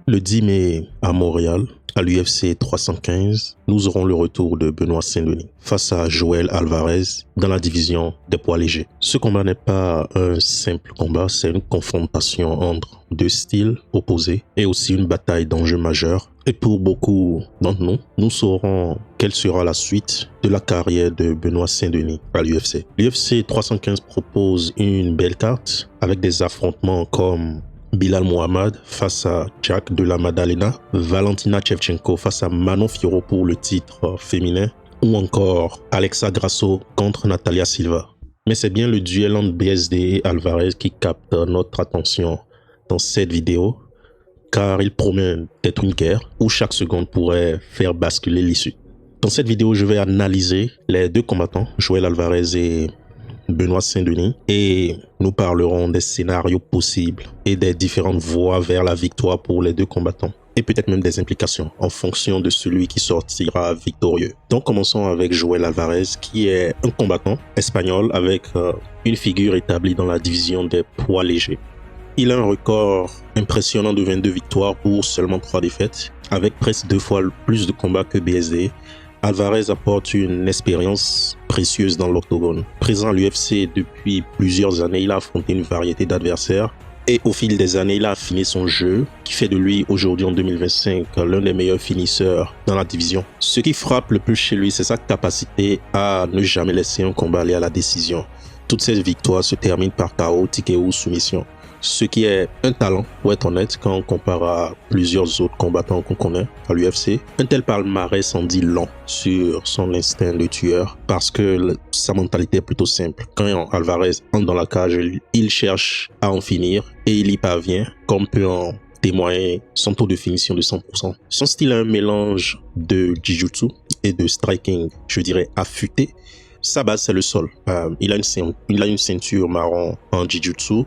Le 10 mai à Montréal, à l'UFC 315, nous aurons le retour de Benoît Saint-Denis face à Joel Alvarez dans la division des poids légers. Ce combat n'est pas un simple combat, c'est une confrontation entre deux styles opposés et aussi une bataille d'enjeux majeurs. Et pour beaucoup d'entre nous, nous saurons quelle sera la suite de la carrière de Benoît Saint-Denis à l'UFC. L'UFC 315 propose une belle carte avec des affrontements comme Bilal Mohamed face à Jack de la Maddalena, Valentina Shevchenko face à Manon Fiorot pour le titre féminin, ou encore Alexa Grasso contre Natalia Silva. Mais c'est bien le duel entre BSD et Alvarez qui capte notre attention dans cette vidéo, car il promet d'être une guerre où chaque seconde pourrait faire basculer l'issue. Dans cette vidéo, je vais analyser les deux combattants, Joel Alvarez et Benoît Saint-Denis, et nous parlerons des scénarios possibles et des différentes voies vers la victoire pour les deux combattants, et peut-être même des implications en fonction de celui qui sortira victorieux. Donc commençons avec Joel Alvarez, qui est un combattant espagnol avec une figure établie dans la division des poids légers. Il a un record impressionnant de 22 victoires pour seulement 3 défaites, avec presque 2 fois plus de combats que BSD. Alvarez apporte une expérience précieuse dans l'octogone. Présent à l'UFC depuis plusieurs années, il a affronté une variété d'adversaires et au fil des années, il a affiné son jeu qui fait de lui aujourd'hui en 2025 l'un des meilleurs finisseurs dans la division. Ce qui frappe le plus chez lui, c'est sa capacité à ne jamais laisser un combat aller à la décision. Toutes ses victoires se terminent par KO, TKO ou soumission. Ce qui est un talent, pour être honnête, quand on compare à plusieurs autres combattants qu'on connaît à l'UFC. Un tel palmarès en dit long sur son instinct de tueur parce que sa mentalité est plutôt simple. Quand Alvarez entre dans la cage, il cherche à en finir et il y parvient, comme peut en témoigner son taux de finition de 100%. Son style a un mélange de jiu-jitsu et de striking, je dirais affûté. Sa base, c'est le sol. Il a une ceinture marron en jiu-jitsu.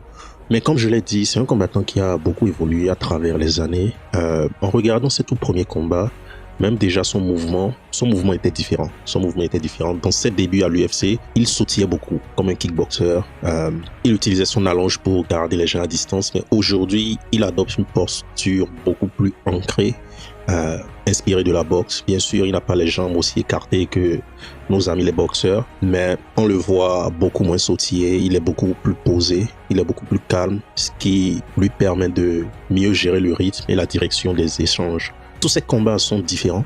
Mais comme je l'ai dit, c'est un combattant qui a beaucoup évolué à travers les années. En regardant ses tout premiers combats, même déjà son mouvement était différent. Dans ses débuts à l'UFC, il sautillait beaucoup comme un kickboxer. Il utilisait son allonge pour garder les gens à distance. Mais aujourd'hui, il adopte une posture beaucoup plus ancrée, inspiré de la boxe. Bien sûr, il n'a pas les jambes aussi écartées que nos amis les boxeurs, mais on le voit beaucoup moins sautiller, il est beaucoup plus posé, il est beaucoup plus calme, ce qui lui permet de mieux gérer le rythme et la direction des échanges. Tous ces combats sont différents.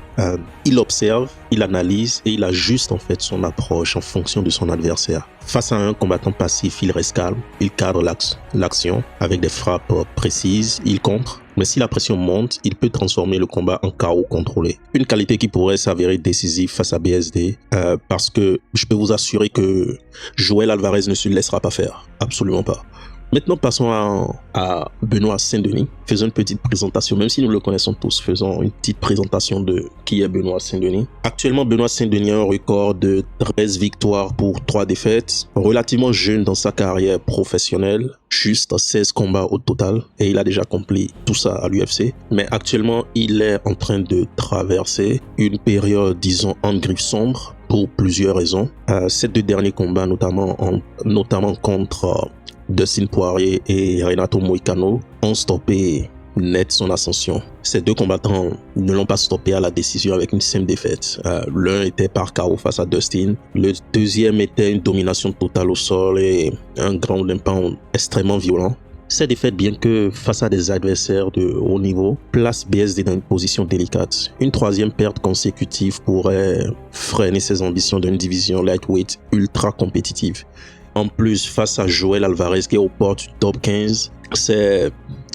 Il observe, il analyse et il ajuste en fait son approche en fonction de son adversaire. Face à un combattant passif, il reste calme, il cadre l'action avec des frappes précises, il contre. Mais si la pression monte, il peut transformer le combat en chaos contrôlé. Une qualité qui pourrait s'avérer décisive face à BSD, parce que je peux vous assurer que Joel Alvarez ne se laissera pas faire. Absolument pas. Maintenant, passons à Benoît Saint-Denis. Faisons une petite présentation, même si nous le connaissons tous, faisons une petite présentation de qui est Benoît Saint-Denis. Actuellement, Benoît Saint-Denis a un record de 13 victoires pour 3 défaites. Relativement jeune dans sa carrière professionnelle, juste 16 combats au total, et il a déjà accompli tout ça à l'UFC. Mais actuellement, il est en train de traverser une période, disons, en griffe sombre pour plusieurs raisons. Ces 2 derniers combats, notamment contre Dustin Poirier et Renato Moicano, ont stoppé net son ascension. Ces 2 combattants ne l'ont pas stoppé à la décision avec une simple défaite. L'un était par KO face à Dustin. Le deuxième était une domination totale au sol et un ground and pound extrêmement violent. Ces défaites, bien que face à des adversaires de haut niveau, placent BSD dans une position délicate. Une 3e perte consécutive pourrait freiner ses ambitions d'une division lightweight ultra compétitive. En plus, face à Joel Alvarez qui est aux portes du top 15, c'est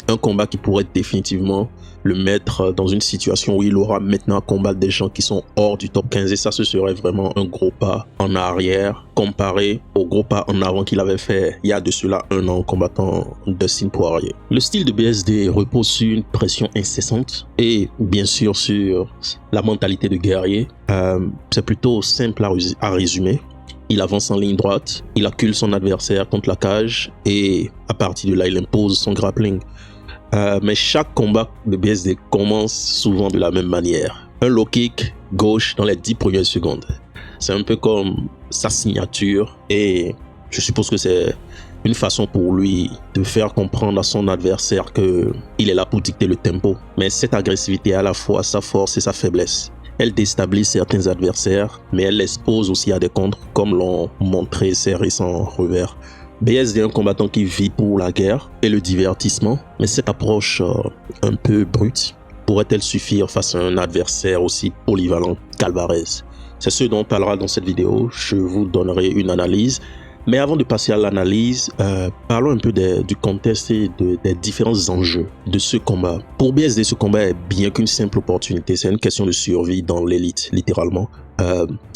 un combat qui pourrait définitivement le mettre dans une situation où il aura maintenant à combattre des gens qui sont hors du top 15. Et ça, ce serait vraiment un gros pas en arrière comparé au gros pas en avant qu'il avait fait il y a de cela 1 an en combattant Dustin Poirier. Le style de BSD repose sur une pression incessante et bien sûr sur la mentalité de guerrier. C'est plutôt simple à résumer. Il avance en ligne droite, il accule son adversaire contre la cage et à partir de là, il impose son grappling. Mais chaque combat de BSD commence souvent de la même manière. Un low kick gauche dans les 10 premières secondes. C'est un peu comme sa signature et je suppose que c'est une façon pour lui de faire comprendre à son adversaire qu'il est là pour dicter le tempo. Mais cette agressivité est à la fois sa force et sa faiblesse. Elle déstabilise certains adversaires, mais elle l'expose aussi à des contres, comme l'ont montré ses récents revers. BSD est un combattant qui vit pour la guerre et le divertissement, mais cette approche un peu brute pourrait-elle suffire face à un adversaire aussi polyvalent qu'Alvarez? C'est ce dont on parlera dans cette vidéo. Je vous donnerai une analyse. Mais avant de passer à l'analyse, parlons un peu du contexte et des différents enjeux de ce combat. Pour BSD, ce combat est bien qu'une simple opportunité. C'est une question de survie dans l'élite, littéralement.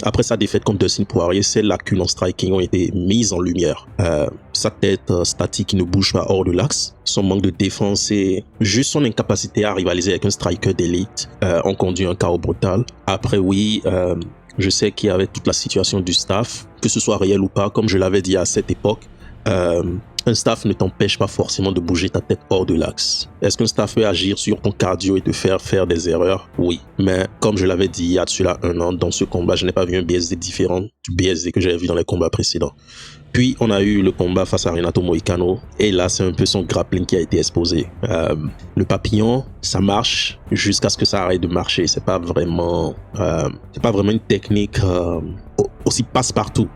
Après sa défaite contre Dustin Poirier, ses lacunes en striking ont été mises en lumière. Sa tête statique qui ne bouge pas hors de l'axe, son manque de défense et juste son incapacité à rivaliser avec un striker d'élite ont conduit à un chaos brutal. Après, oui... je sais qu'il y avait toute la situation du staff, que ce soit réel ou pas, comme je l'avais dit à cette époque. Un staff ne t'empêche pas forcément de bouger ta tête hors de l'axe. Est-ce qu'un staff peut agir sur ton cardio et te faire des erreurs? Oui. Mais comme je l'avais dit il y a de cela 1 an, dans ce combat, je n'ai pas vu un BSD différent du BSD que j'avais vu dans les combats précédents. Puis, on a eu le combat face à Renato Moicano. Et là, c'est un peu son grappling qui a été exposé. Le papillon, ça marche jusqu'à ce que ça arrête de marcher. C'est pas vraiment une technique aussi passe-partout.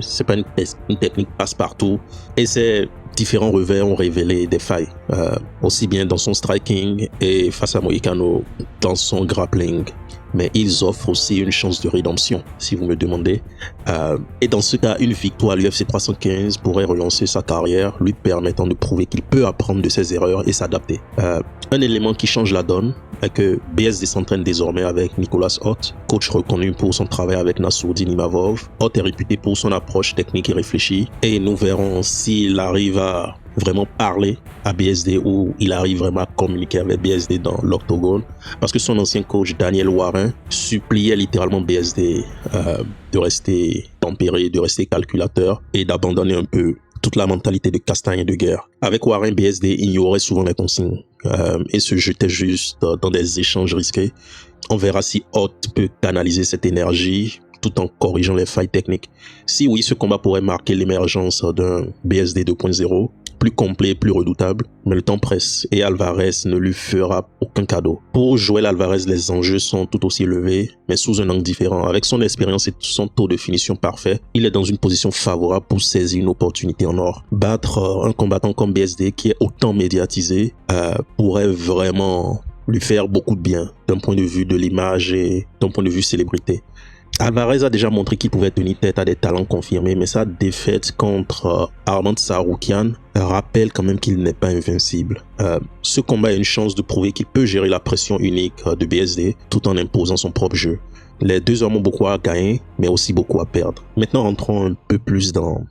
C'est pas une technique passe-partout. Et ces différents revers ont révélé des failles. Aussi bien dans son striking et face à Moicano dans son grappling. Mais ils offrent aussi une chance de rédemption, si vous me demandez. Et dans ce cas, une victoire à l'UFC 315 pourrait relancer sa carrière, lui permettant de prouver qu'il peut apprendre de ses erreurs et s'adapter. Un élément qui change la donne est que BSD s'entraîne désormais avec Nicolas Ott, coach reconnu pour son travail avec Nassourdine Imavov. Ott est réputé pour son approche technique et réfléchie, et nous verrons s'il arrive à vraiment parler à BSD ou il arrive vraiment à communiquer avec BSD dans l'octogone, parce que son ancien coach Daniel Warren suppliait littéralement BSD de rester tempéré, de rester calculateur et d'abandonner un peu toute la mentalité de castagne et de guerre. Avec Warren, BSD ignorait souvent les consignes et se jetait juste dans des échanges risqués. On verra si Ott peut canaliser cette énergie tout en corrigeant les failles techniques. Si oui, ce combat pourrait marquer l'émergence d'un BSD 2.0, plus complet, plus redoutable, mais le temps presse et Alvarez ne lui fera aucun cadeau. Pour Joel Alvarez, les enjeux sont tout aussi élevés, mais sous un angle différent. Avec son expérience et son taux de finition parfait, il est dans une position favorable pour saisir une opportunité en or. Battre un combattant comme BSD qui est autant médiatisé pourrait vraiment lui faire beaucoup de bien d'un point de vue de l'image et d'un point de vue célébrité. Alvarez a déjà montré qu'il pouvait tenir tête à des talents confirmés, mais sa défaite contre Arman Tsarukyan rappelle quand même qu'il n'est pas invincible. Ce combat a une chance de prouver qu'il peut gérer la pression unique de BSD tout en imposant son propre jeu. Les deux hommes ont beaucoup à gagner, mais aussi beaucoup à perdre. Maintenant, entrons un peu plus dans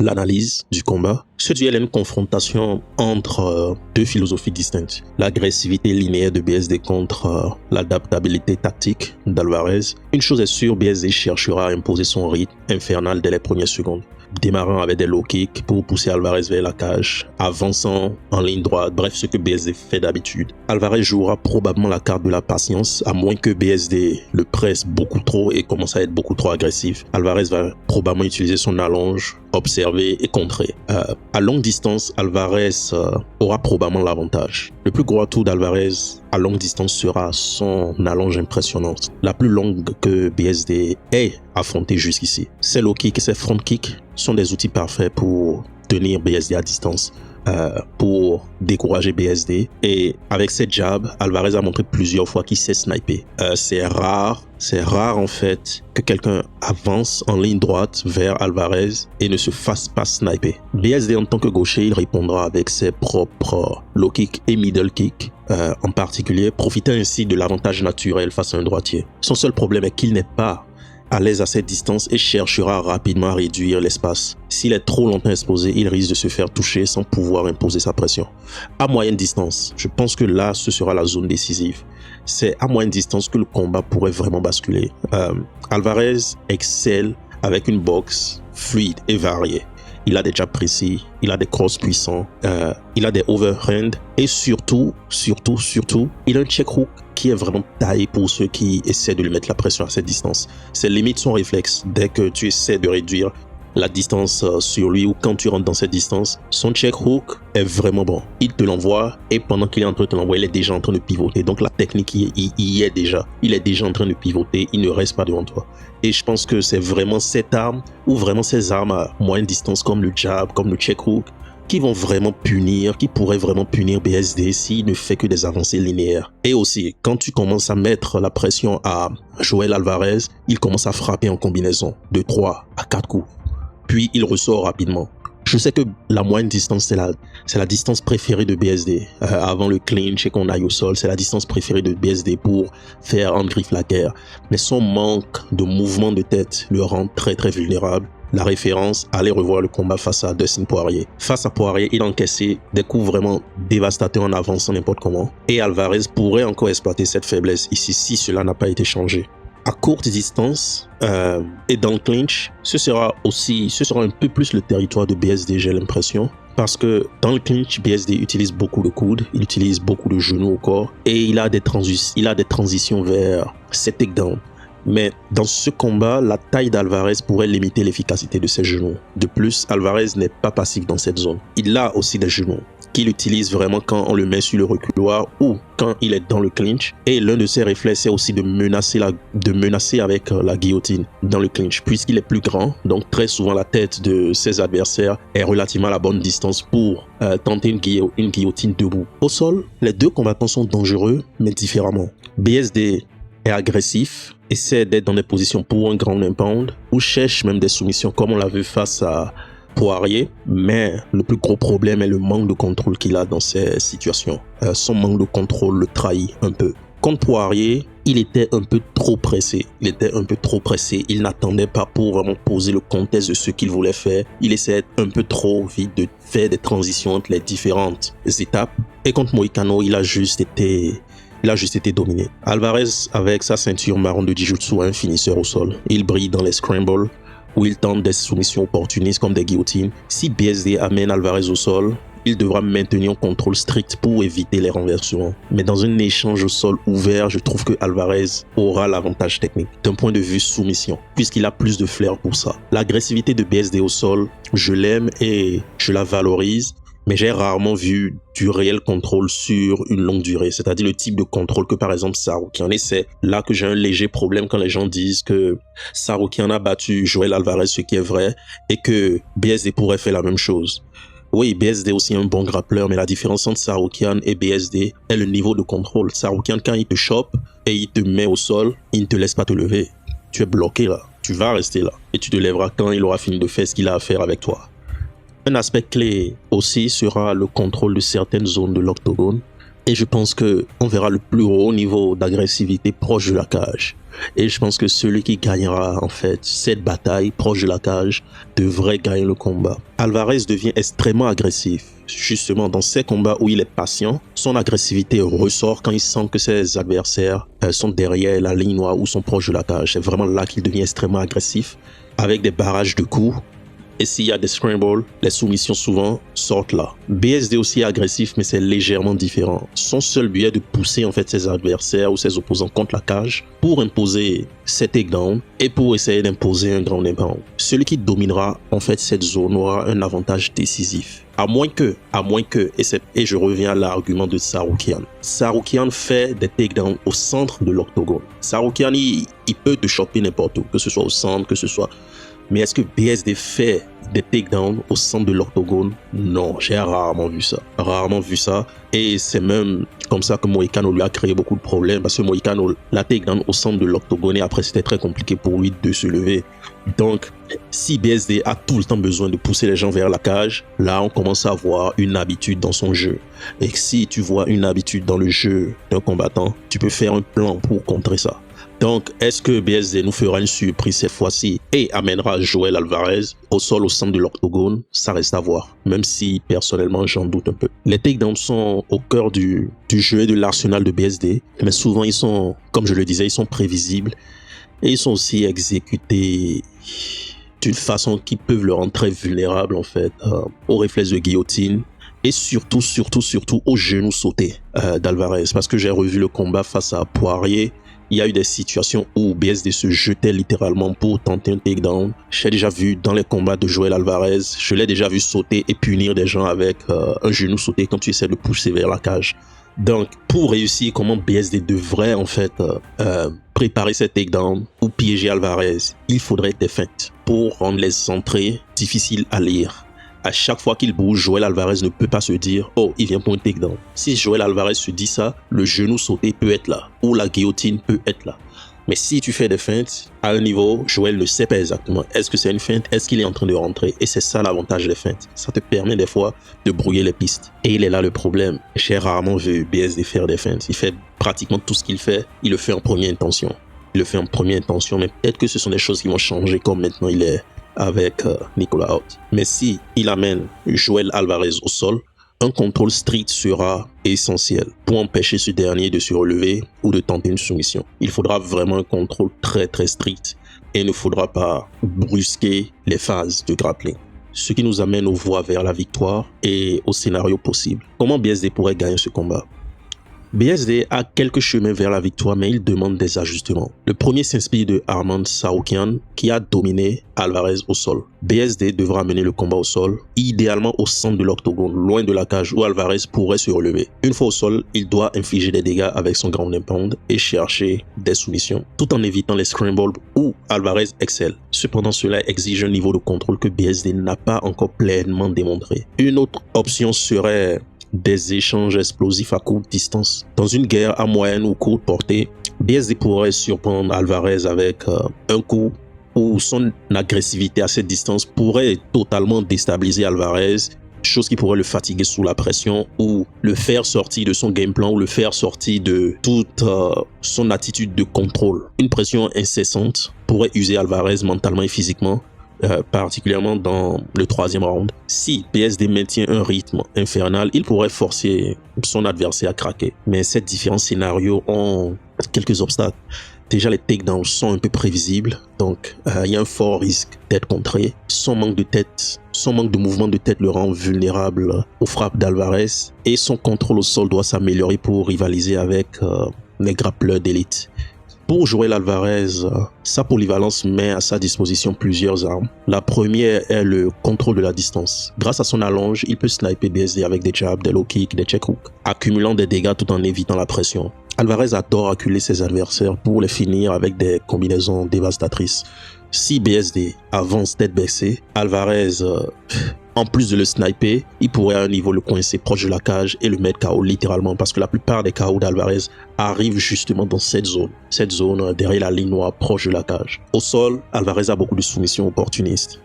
l'analyse du combat. Ce duel est une confrontation entre deux philosophies distinctes. L'agressivité linéaire de BSD contre l'adaptabilité tactique d'Alvarez. Une chose est sûre, BSD cherchera à imposer son rythme infernal dès les premières secondes, démarrant avec des low kicks pour pousser Alvarez vers la cage, avançant en ligne droite, bref, ce que BSD fait d'habitude. Alvarez jouera probablement la carte de la patience, à moins que BSD le presse beaucoup trop et commence à être beaucoup trop agressif. Alvarez va probablement utiliser son allonge, observer et contrer. À longue distance, Alvarez aura probablement l'avantage. Le plus gros atout d'Alvarez à longue distance sera son allonge impressionnante, la plus longue que BSD ait affrontée jusqu'ici. Ses low kicks et ses front kicks sont des outils parfaits pour tenir BSD à distance, pour décourager BSD. Et avec ses jabs, Alvarez a montré plusieurs fois qu'il sait sniper. C'est rare en fait que quelqu'un avance en ligne droite vers Alvarez et ne se fasse pas sniper. BSD en tant que gaucher, il répondra avec ses propres low kicks et middle kicks, en particulier, profitant ainsi de l'avantage naturel face à un droitier. Son seul problème est qu'il n'est pas à l'aise à cette distance et cherchera rapidement à réduire l'espace. S'il est trop longtemps exposé, il risque de se faire toucher sans pouvoir imposer sa pression. À moyenne distance, je pense que là, ce sera la zone décisive. C'est à moyenne distance que le combat pourrait vraiment basculer. Alvarez excelle avec une boxe fluide et variée. Il a des jabs précis, il a des crosses puissants, il a des overhand et surtout, il a un check hook qui est vraiment taillé pour ceux qui essaient de lui mettre la pression à cette distance. C'est limite son réflexe. Dès que tu essaies de réduire la distance sur lui ou quand tu rentres dans cette distance, son check hook est vraiment bon. Il te l'envoie et pendant qu'il est en train de te l'envoyer, il est déjà en train de pivoter. Donc la technique il y est déjà. Il est déjà en train de pivoter, il ne reste pas devant toi. Et je pense que c'est vraiment cette arme ou vraiment ces armes à moyenne distance comme le jab, comme le check hook, qui vont vraiment punir, qui pourraient vraiment punir BSD s'il ne fait que des avancées linéaires. Et aussi, quand tu commences à mettre la pression à Joel Alvarez, il commence à frapper en combinaison de 3 à 4 coups. Puis il ressort rapidement. Je sais que la moyenne distance, c'est la distance préférée de BSD. Avant le clinch et qu'on aille au sol, c'est la distance préférée de BSD pour faire en griffe la guerre. Mais son manque de mouvement de tête le rend très très vulnérable. La référence, allez revoir le combat face à Dustin Poirier. Face à Poirier, il a encaissé des coups vraiment dévastateurs en avançant n'importe comment. Et Alvarez pourrait encore exploiter cette faiblesse ici si cela n'a pas été changé. À courte distance et dans le clinch, ce sera un peu plus le territoire de BSD, j'ai l'impression. Parce que dans le clinch, BSD utilise beaucoup de coudes, il utilise beaucoup de genoux au corps et il a des transitions vers ses takedowns. Mais dans ce combat, la taille d'Alvarez pourrait limiter l'efficacité de ses genoux. De plus, Alvarez n'est pas passif dans cette zone. Il a aussi des genoux qu'il utilise vraiment quand on le met sur le reculoir ou quand il est dans le clinch. Et l'un de ses réflexes, c'est aussi de menacer avec la guillotine dans le clinch. Puisqu'il est plus grand, donc très souvent la tête de ses adversaires est relativement à la bonne distance pour tenter une guillotine debout. Au sol, les deux combattants sont dangereux, mais différemment. BSD est agressif, essaie d'être dans des positions pour un ground and pound ou cherche même des soumissions comme on l'a vu face à Poirier, mais le plus gros problème est le manque de contrôle qu'il a dans ces situations. Son manque de contrôle le trahit un peu. Contre Poirier, il était un peu trop pressé. Il n'attendait pas pour vraiment poser le contexte de ce qu'il voulait faire. Il essayait un peu trop vite de faire des transitions entre les différentes étapes. Et contre Moïcano, il a juste été dominé. Alvarez, avec sa ceinture marron de Jiu-Jitsu, un finisseur au sol. Il brille dans les scrambles, où il tente des soumissions opportunistes comme des guillotines. Si BSD amène Alvarez au sol, il devra maintenir un contrôle strict pour éviter les renversements. Mais dans un échange au sol ouvert, je trouve que Alvarez aura l'avantage technique d'un point de vue soumission, puisqu'il a plus de flair pour ça. L'agressivité de BSD au sol, je l'aime et je la valorise. Mais j'ai rarement vu du réel contrôle sur une longue durée, c'est-à-dire le type de contrôle que par exemple Tsarukyan essaie. Là que j'ai un léger problème quand les gens disent que Tsarukyan a battu Joel Alvarez, ce qui est vrai, et que BSD pourrait faire la même chose. Oui, BSD est aussi un bon grappleur, mais la différence entre Tsarukyan et BSD est le niveau de contrôle. Tsarukyan, quand il te chope et il te met au sol, il ne te laisse pas te lever. Tu es bloqué là, tu vas rester là, et tu te lèveras quand il aura fini de faire ce qu'il a à faire avec toi. Un aspect clé aussi sera le contrôle de certaines zones de l'octogone. Et je pense qu'on verra le plus haut niveau d'agressivité proche de la cage. Et je pense que celui qui gagnera en fait cette bataille proche de la cage devrait gagner le combat. Alvarez devient extrêmement agressif. Justement, dans ces combats où il est patient, son agressivité ressort quand il sent que ses adversaires sont derrière la ligne noire ou sont proches de la cage. C'est vraiment là qu'il devient extrêmement agressif, avec des barrages de coups. Et s'il y a des scrambles, les soumissions souvent sortent là. BSD aussi est agressif, mais c'est légèrement différent. Son seul but est de pousser en fait ses adversaires ou ses opposants contre la cage pour imposer ses takedowns et pour essayer d'imposer un ground and pound. Celui qui dominera en fait cette zone aura un avantage décisif. À moins que, et je reviens à l'argument de Tsarukyan. Tsarukyan fait des takedowns au centre de l'octogone. Tsarukyan, il peut te choper n'importe où, que ce soit au centre, que ce soit... Mais est-ce que BSD fait des takedowns au centre de l'octogone? Non, j'ai rarement vu ça. Et c'est même comme ça que Moïcano lui a créé beaucoup de problèmes, parce que Moïcano l'a takedown au centre de l'octogone et après c'était très compliqué pour lui de se lever. Donc, si BSD a tout le temps besoin de pousser les gens vers la cage, là on commence à voir une habitude dans son jeu. Et si tu vois une habitude dans le jeu d'un combattant, tu peux faire un plan pour contrer ça. Donc, est-ce que BSD nous fera une surprise cette fois-ci et amènera Joel Alvarez au sol au centre de l'octogone? Ça reste à voir, même si personnellement j'en doute un peu. Les takedowns sont au cœur du jeu et de l'arsenal de BSD, mais souvent ils sont, comme je le disais, ils sont prévisibles et ils sont aussi exécutés d'une façon qui peut le rendre très vulnérable en fait aux réflexes de guillotine. Et surtout au genou sauté d'Alvarez, parce que j'ai revu le combat face à Poirier. Il y a eu des situations où BSD se jetait littéralement pour tenter un takedown. J'ai déjà vu dans les combats de Joel Alvarez, je l'ai déjà vu sauter et punir des gens avec un genou sauté quand tu essaies de pousser vers la cage. Donc, pour réussir, comment BSD devrait en fait préparer ses takedowns ou piéger Alvarez, il faudrait des feintes pour rendre les entrées difficiles à lire. À chaque fois qu'il bouge, Joel Alvarez ne peut pas se dire « Oh, il vient pour un takedown ». Si Joel Alvarez se dit ça, le genou sauté peut être là ou la guillotine peut être là. Mais si tu fais des feintes, à un niveau, Joel ne sait pas exactement. Est-ce que c'est une feinte? Est-ce qu'il est en train de rentrer? Et c'est ça l'avantage des feintes. Ça te permet des fois de brouiller les pistes. Et il est là le problème. J'ai rarement vu BSD faire des feintes. Il fait pratiquement tout ce qu'il fait. Il le fait en première intention. Mais peut-être que ce sont des choses qui vont changer comme maintenant il est avec Nicolas Holt. Mais si il amène Joel Alvarez au sol, un contrôle strict sera essentiel pour empêcher ce dernier de se relever ou de tenter une soumission. Il faudra vraiment un contrôle très strict et il ne faudra pas brusquer les phases de grappling. Ce qui nous amène aux voies vers la victoire et au scénario possible. Comment BSD pourrait gagner ce combat? BSD a quelques chemins vers la victoire, mais il demande des ajustements. Le premier s'inspire de Arman Tsarukyan, qui a dominé Alvarez au sol. BSD devra mener le combat au sol, idéalement au centre de l'octogone, loin de la cage où Alvarez pourrait se relever. Une fois au sol, il doit infliger des dégâts avec son ground and pound et chercher des soumissions, tout en évitant les scrambles où Alvarez excelle. Cependant, cela exige un niveau de contrôle que BSD n'a pas encore pleinement démontré. Une autre option serait des échanges explosifs à courte distance. Dans une guerre à moyenne ou courte portée, BSD pourrait surprendre Alvarez avec un coup où son agressivité à cette distance pourrait totalement déstabiliser Alvarez, chose qui pourrait le fatiguer sous la pression ou le faire sortir de son game plan ou le faire sortir de toute son attitude de contrôle. Une pression incessante pourrait user Alvarez mentalement et physiquement, particulièrement dans le troisième round. Si BSD maintient un rythme infernal, il pourrait forcer son adversaire à craquer. Mais ces différents scénarios ont quelques obstacles. Déjà, les takedowns sont un peu prévisibles, donc il y a un fort risque d'être contré. Son manque de mouvement de tête le rend vulnérable aux frappes d'Alvarez et son contrôle au sol doit s'améliorer pour rivaliser avec les grappleurs d'élite. Pour Joel Alvarez, sa polyvalence met à sa disposition plusieurs armes. La première est le contrôle de la distance. Grâce à son allonge, il peut sniper BSD avec des jabs, des low kicks, des check hooks, accumulant des dégâts tout en évitant la pression. Alvarez adore acculer ses adversaires pour les finir avec des combinaisons dévastatrices. Si BSD avance tête baissée, Alvarez, en plus de le sniper, il pourrait à un niveau le coincer proche de la cage et le mettre KO littéralement parce que la plupart des KO d'Alvarez arrivent justement dans cette zone derrière la ligne noire proche de la cage. Au sol, Alvarez a beaucoup de soumissions opportunistes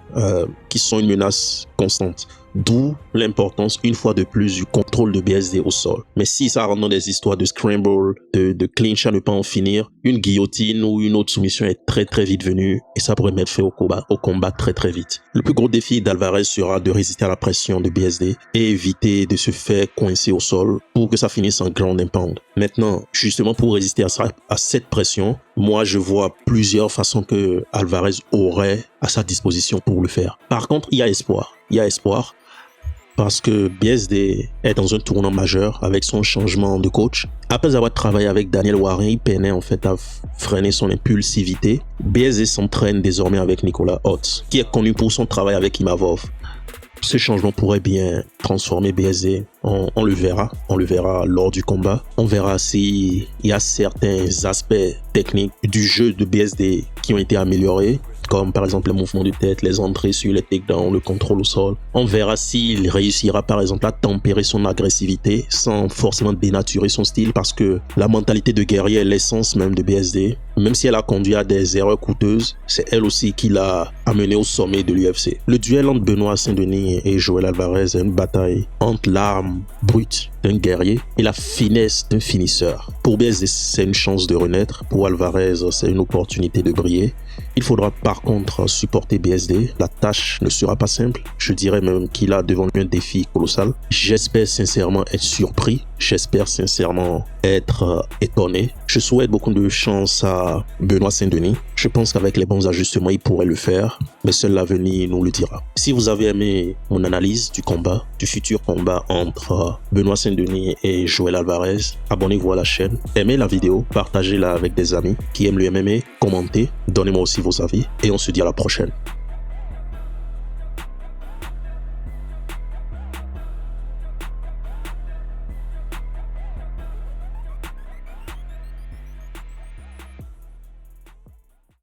qui sont une menace constante. D'où l'importance, une fois de plus, du contrôle de BSD au sol. Mais si ça rentre dans des histoires de scramble, de clinch à ne pas en finir, une guillotine ou une autre soumission est très vite venue et ça pourrait mettre fin au combat très vite. Le plus gros défi d'Alvarez sera de résister à la pression de BSD et éviter de se faire coincer au sol pour que ça finisse en ground and pound. Maintenant, justement pour résister à cette pression, moi je vois plusieurs façons que Alvarez aurait à sa disposition pour le faire. Par contre, il y a espoir. Parce que BSD est dans un tournant majeur avec son changement de coach. Après avoir travaillé avec Daniel Warren, il peinait en fait à freiner son impulsivité. BSD s'entraîne désormais avec Nicolas Holt, qui est connu pour son travail avec Imavov. Ce changement pourrait bien transformer BSD. On le verra lors du combat. On verra s'il y a certains aspects techniques du jeu de BSD qui ont été améliorés, comme par exemple les mouvements de tête, les entrées sur les takedowns, le contrôle au sol. On verra s'il réussira par exemple à tempérer son agressivité sans forcément dénaturer son style, parce que la mentalité de guerrier est l'essence même de BSD. Même si elle a conduit à des erreurs coûteuses, c'est elle aussi qui l'a amené au sommet de l'UFC. Le duel entre Benoît Saint-Denis et Joel Alvarez est une bataille entre l'arme brute d'un guerrier et la finesse d'un finisseur. Pour BSD, c'est une chance de renaître. Pour Alvarez, c'est une opportunité de briller. Il faudra par contre supporter BSD. La tâche ne sera pas simple. Je dirais même qu'il a devant lui un défi colossal. J'espère sincèrement être surpris. J'espère sincèrement être étonné. Je souhaite beaucoup de chance à Benoît Saint-Denis. Je pense qu'avec les bons ajustements, il pourrait le faire. Mais seul l'avenir nous le dira. Si vous avez aimé mon analyse du combat, du futur combat entre Benoît Saint-Denis et Joel Alvarez, abonnez-vous à la chaîne. Aimez la vidéo, partagez-la avec des amis qui aiment le MMA, commentez, donnez-moi aussi vos avis et on se dit à la prochaine.